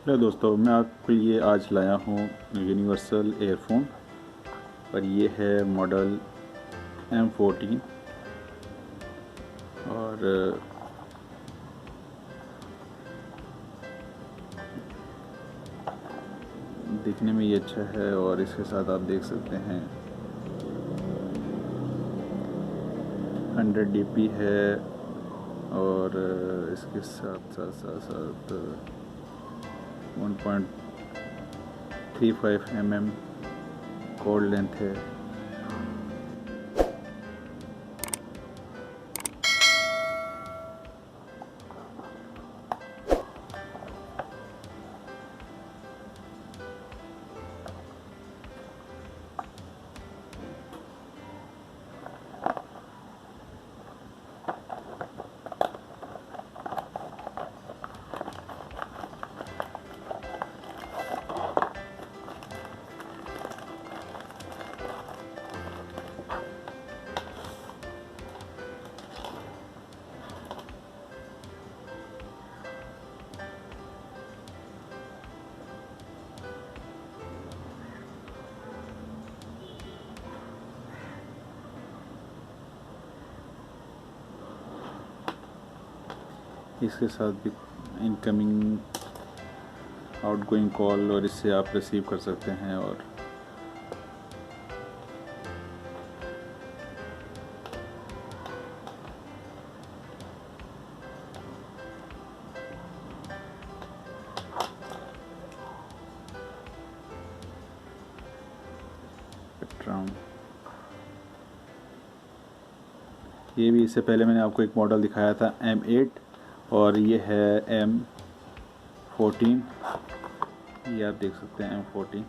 Hello दोस्तों, मैं आपके लिए आज लाया हूँ यूनिवर्सल एयरफोन और ये है मॉडल M14 और दिखने में ये अच्छा है। और इसके साथ आप देख सकते हैं 100 dp है और इसके साथ साथ साथ साथ 1.35 mm कॉर्ड लेंथ है। इसके साथ भी इनकमिंग आउटगोइंग कॉल और इससे आप रिसीव कर सकते हैं। और ये भी इससे पहले मैंने आपको एक मॉडल दिखाया था M8 और ये है M14। ये आप देख सकते हैं M14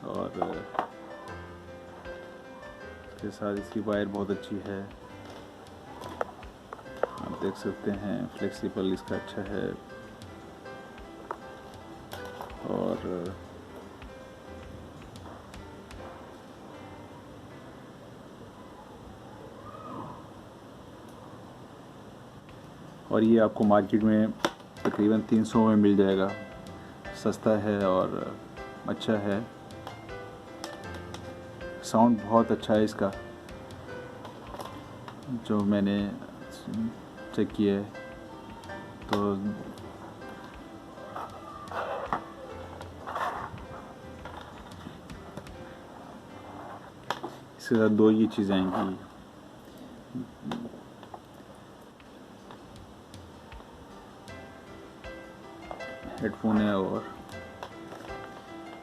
और इसके साथ इसकी वायर बहुत अच्छी है, आप देख सकते हैं। फ्लेक्सिबल इसका अच्छा है और ये आपको मार्केट में तकरीबन 300 में मिल जाएगा। सस्ता है और अच्छा है। साउंड बहुत अच्छा है इसका, जो मैंने चेक किया है। तो इसके साथ दो ये चीज़ें आएंगी, हेडफोन है और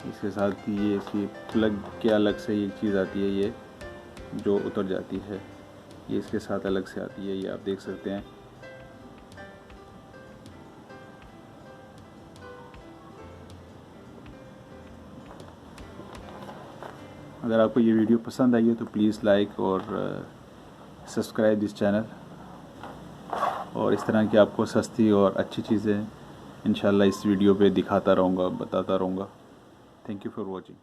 इसके साथ ये इसकी प्लग के अलग से एक चीज़ आती है, ये जो उतर जाती है, ये इसके साथ अलग से आती है। ये आप देख सकते हैं। अगर आपको ये वीडियो पसंद आई है तो प्लीज़ लाइक और सब्सक्राइब दिस चैनल। और इस तरह की आपको सस्ती और अच्छी चीज़ें इंशाल्लाह इस वीडियो पे दिखाता रहूँगा, बताता रहूँगा। Thank you for watching.